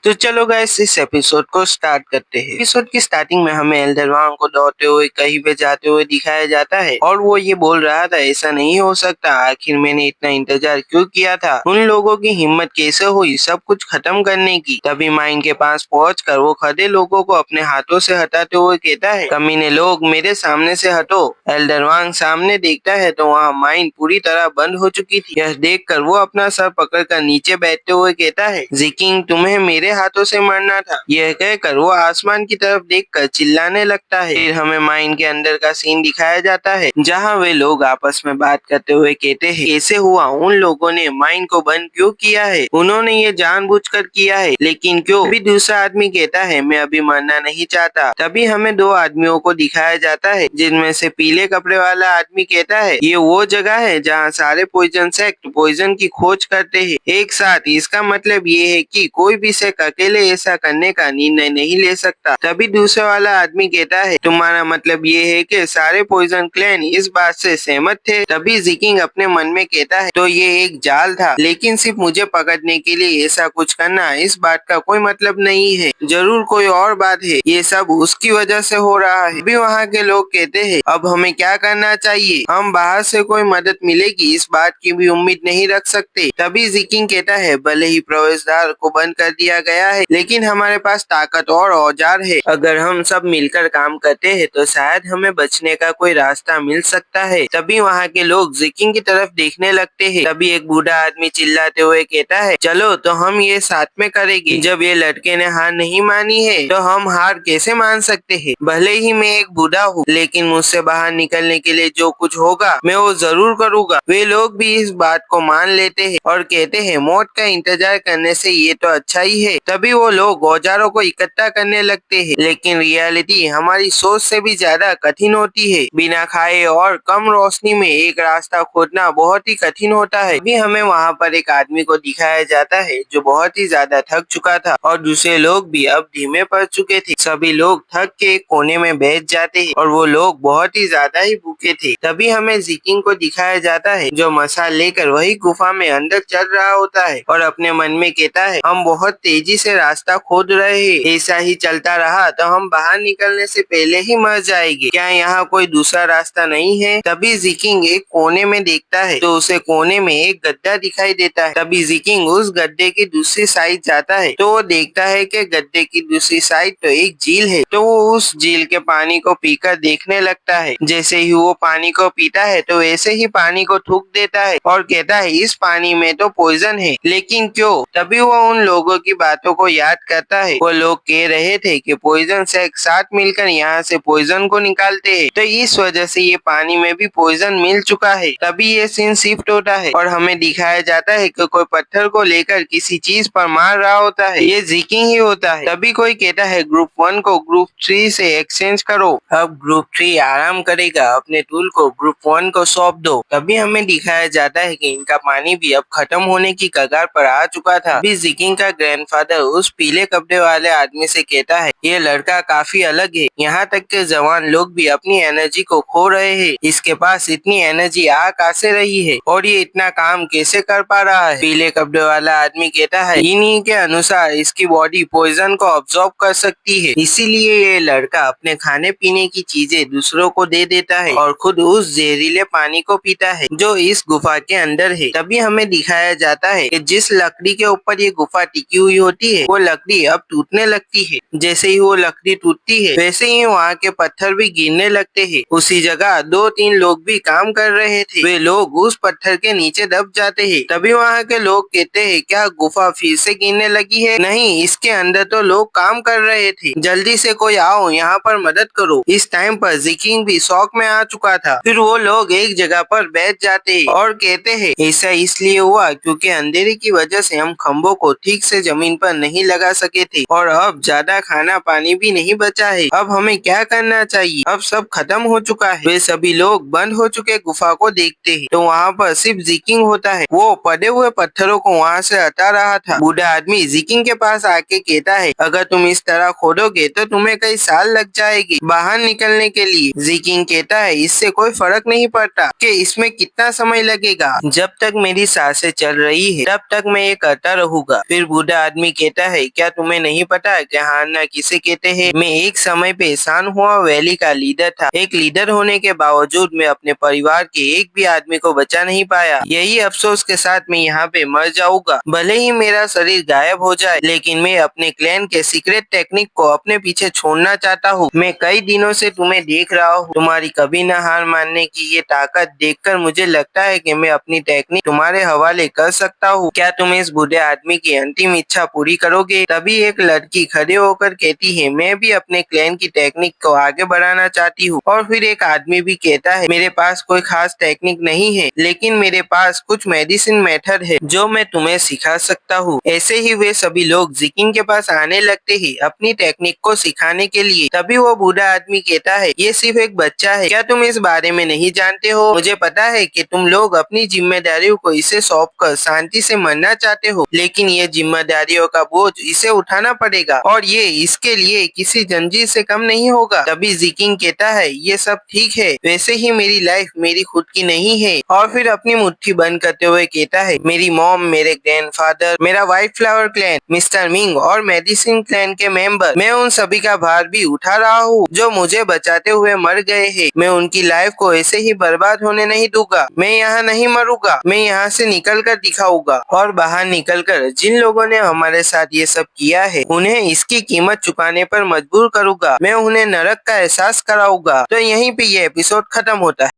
तो चलो गाइस इस एपिसोड को स्टार्ट करते हैं। एपिसोड की स्टार्टिंग में हमें एल्डर वांग को दौड़ते हुए कहीं पे जाते हुए दिखाया जाता है और वो ये बोल रहा था ऐसा नहीं हो सकता, आखिर मैंने इतना इंतजार क्यों किया था, उन लोगों की हिम्मत कैसे हुई सब कुछ खत्म करने की। तभी माइन के पास पहुंचकर वो खड़े लोगों को अपने हाथों से हटाते हुए कहता है, कमीने लोग मेरे सामने से हटो। एल्डर वांग सामने देखता है तो वहाँ माइन पूरी तरह बंद हो चुकी थी। यह देखकर वो अपना सर पकड़कर नीचे बैठते हुए कहता है, ज़िकिंग तुम्हें मेरे हाथों से मरना था। यह कहकर वो आसमान की तरफ देखकर चिल्लाने लगता है। फिर हमें माइन के अंदर का सीन दिखाया जाता है जहाँ वे लोग आपस में बात करते हुए कहते हैं, कैसे हुआ, उन लोगों ने माइन को बंद क्यों किया है, उन्होंने ये जानबूझकर किया है, लेकिन क्यों। अभी दूसरा आदमी कहता है, मैं अभी मरना नहीं चाहता। तभी हमें दो आदमियों को दिखाया जाता है जिनमें से पीले कपड़े वाला आदमी कहता है, ये वो जगह है जहाँ सारे पॉइजन सेक्ट पॉइजन की खोज करते हैं एक साथ। इसका मतलब ये है कि कोई भी सेक्ट अकेले ऐसा करने का निर्णय नहीं ले सकता। तभी दूसरे वाला आदमी कहता है, तुम्हारा मतलब ये है कि सारे पॉइजन क्लैन इस बात से सहमत थे। तभी ज़िकिंग अपने मन में कहता है, तो ये एक जाल था, लेकिन सिर्फ मुझे पकड़ने के लिए ऐसा कुछ करना, इस बात का कोई मतलब नहीं है, जरूर कोई और बात है, ये सब उसकी वजह से हो रहा है। अभी वहाँ के लोग कहते हैं, अब हमें क्या करना चाहिए, हम बाहर से कोई मदद मिलेगी इस बात की भी उम्मीद नहीं रख सकते। तभी ज़िकिंग कहता है, भले ही प्रवेश द्वार को बंद कर दिया गया है, लेकिन हमारे पास ताकत और औजार है, अगर हम सब मिलकर काम करते हैं तो शायद हमें बचने का कोई रास्ता मिल सकता है। तभी वहाँ के लोग ज़िकिंग की तरफ देखने लगते हैं। तभी एक बूढ़ा आदमी चिल्लाते हुए कहता है, चलो तो हम ये साथ में करेंगे, जब ये लड़के ने हार नहीं मानी है तो हम हार कैसे मान सकते हैं। भले ही मैं एक बूढ़ा हूँ, लेकिन मुझसे बाहर निकलने के लिए जो कुछ होगा मैं वो जरूर करूँगा। वे लोग भी इस बात को मान लेते हैं और कहते हैं, मौत का इंतजार करने से ये तो अच्छा ही है। तभी वो लोग औजारों को इकट्ठा करने लगते हैं, लेकिन रियलिटी हमारी सोच से भी ज्यादा कठिन होती है। बिना खाए और कम रोशनी में एक रास्ता खोजना बहुत ही कठिन होता है। अभी हमें वहाँ पर एक आदमी को दिखाया जाता है जो बहुत ही ज्यादा थक चुका था और दूसरे लोग भी अब धीमे पड़ चुके थे। सभी लोग थक के एक कोने में बैठ जाते हैं और वो लोग बहुत ही ज्यादा ही भूखे थे। तभी हमें ज़िकिंग को दिखाया जाता है जो मसाल लेकर वही गुफा में अंदर चल रहा होता है और अपने मन में कहता है, हम बहुत तेजी से रास्ता खोद रहे हैं, ऐसा ही चलता रहा तो हम बाहर निकलने से पहले ही मर जाएंगे, क्या यहाँ कोई दूसरा रास्ता नहीं है। तभी ज़िकिंग एक कोने में देखता है तो उसे कोने में एक गड्ढा दिखाई देता है। तभी ज़िकिंग उस गड्ढे की दूसरी साइड जाता है तो वो देखता है कि गड्ढे की दूसरी साइड तो एक झील है। तो वो उस झील के पानी को पीकर देखने लगता है। जैसे ही वो पानी को पीता है तो वैसे ही पानी को थूक देता है और कहता है, इस पानी में तो पॉइजन है, लेकिन क्यों। तभी वो उन लोगों की बातों को याद करता है, वो लोग कह रहे थे कि पॉइजन से एक साथ मिलकर यहाँ से पॉइजन को निकालते हैं, तो इस वजह से ये पानी में भी पॉइजन मिल चुका है। तभी ये सीन शिफ्ट होता है और हमें दिखाया जाता है कि कोई पत्थर को लेकर किसी चीज पर मार रहा होता है, ये ज़िकिंग ही होता है। तभी कोई कहता है, ग्रुप 1 को ग्रुप 3 से एक्सचेंज करो, अब ग्रुप 3 आराम करेगा, अपने टूल को ग्रुप 1 को सौंप दो। तभी हमें दिखाया जाता है कि इनका पानी भी अब खत्म होने की कगार पर आ चुका था। अभी ज़िकिंग का ग्रैंडफादर उस पीले कपड़े वाले आदमी से कहता है, ये लड़का काफी अलग है, यहाँ तक के जवान लोग भी अपनी एनर्जी को खो रहे हैं, इसके पास इतनी एनर्जी आ कहाँ से रही है और ये इतना काम कैसे कर पा रहा है। पीले कपड़े वाला आदमी कहता है, इन्हीं के अनुसार इसकी बॉडी पॉइजन को अब्सॉर्ब कर सकती है, इसीलिए ये लड़का अपने खाने पीने की चीजें दूसरों को दे देता है और खुद उस जहरीले पानी को पीता है जो इस गुफा के अंदर है। तभी हमें दिखाया जाता है कि जिस लकड़ी के ऊपर ये गुफा टिकी हुई होती है वो लकड़ी अब टूटने लगती है। जैसे ही वो लकड़ी टूटती है वैसे ही वहाँ के पत्थर भी गिरने लगते हैं। उसी जगह 2-3 लोग भी काम कर रहे थे, वे लोग उस पत्थर के नीचे दब जाते हैं। तभी वहाँ के लोग कहते हैं, क्या गुफा फिर से गिरने लगी है। नहीं, इसके अंदर तो लोग काम कर रहे थे, जल्दी से कोई आओ यहाँ पर मदद करो। इस टाइम पर ज़िकिंग भी शौक में आ चुका था। फिर वो लोग एक जगह पर बैठ जाते हैं और कहते हैं, ऐसा इसलिए हुआ क्योंकि अंधेरे की वजह से हम खंभों को ठीक से जमीन पर नहीं लगा सके थे और अब ज्यादा खाना पानी भी नहीं बचा है। अब हमें क्या करना चाहिए, अब सब खत्म हो चुका है। वे सभी लोग बंद हो चुके गुफा को देखते हैं तो वहाँ पर सिर्फ ज़िकिंग होता है, वो पड़े हुए पत्थरों को वहाँ से हटा रहा था। बूढ़ा आदमी ज़िकिंग के पास आके कहता है, अगर तुम इस तरह खोदोगे तो तुम्हें कई साल लग जाएगी बाहर निकलने के लिए। ज़िकिंग कहता है, इससे कोई फर्क नहीं पड़ता कि इसमें कितना समय लगेगा, जब तक मेरी सांसें चल रही है तब तक मैं ये करता रहूंगा। फिर बूढ़ा आदमी कहता है, क्या तुम्हें नहीं पता कि हारना किसे कहते हैं? मैं एक समय पे सान हुआ वैली का लीडर था। एक लीडर होने के बावजूद मैं अपने परिवार के एक भी आदमी को बचा नहीं पाया। यही अफसोस के साथ मैं यहाँ पे मर जाऊंगा। भले ही मेरा शरीर गायब हो जाए, लेकिन मैं अपने क्लैन के सीक्रेट टेक्निक को अपने पीछे छोड़ना चाहता हूँ। मैं कई दिनों से तुम्हें देख रहा हूँ। तुम्हारी कभी न हार मानने की ये ताकत देखकर मुझे लगता है कि मैं अपनी टेक्निक तुम्हारे हवाले कर सकता हूँ। क्या तुम इस बूढ़े आदमी की अंतिम इच्छा पूरी करोगे? तभी एक लड़की खड़े होकर कहती है, मैं भी अपने क्लैन की टेक्निक को आगे बढ़ाना चाहती हूँ। और फिर एक आदमी भी कहता है, मेरे पास कोई खास टेक्निक नहीं है, लेकिन मेरे पास कुछ मेडिसिन मेथड है जो मैं तुम्हें सिखा सकता हूँ। ऐसे ही वे सभी लोग जिकिन के पास आने लगते हैं अपनी टेक्निक को सिखाने के लिए। तभी वो बूढ़ा आदमी कहता है, ये सिर्फ एक बच्चा है, क्या तुम इस बारे में नहीं जानते हो? मुझे पता है कि तुम लोग अपनी जिम्मेदारियों को इसे सौंप कर शांति से मरना चाहते हो, लेकिन ये जिम्मेदारियों का बोझ इसे उठाना पड़ेगा और ये इसके लिए किसी जंजीर से कम नहीं होगा। तभी जिकिन कहता है, ये सब ठीक है, वैसे ही मेरी लाइफ मेरी खुद की नहीं है। और फिर अपनी मुट्ठी बंद करते हुए कहता है, मेरी मॉम, मेरे ग्रैंडफादर, मेरा white flower clan, mister Ming और मेडिसिन क्लैन के मेंबर, मैं उन सभी का भार भी उठा रहा हूँ जो मुझे बचाते हुए मर गए हैं। मैं उनकी लाइफ को ऐसे ही बर्बाद होने नहीं दूंगा। मैं यहाँ नहीं मरूंगा, मैं यहाँ से निकल कर दिखाऊंगा और बाहर निकलकर जिन लोगों ने हमारे साथ ये सब किया है उन्हें इसकी कीमत चुकाने पर मजबूर करूंगा। मैं उन्हें नरक का एहसास कराऊंगा। तो यहीं पे ये एपिसोड खत्म होता है।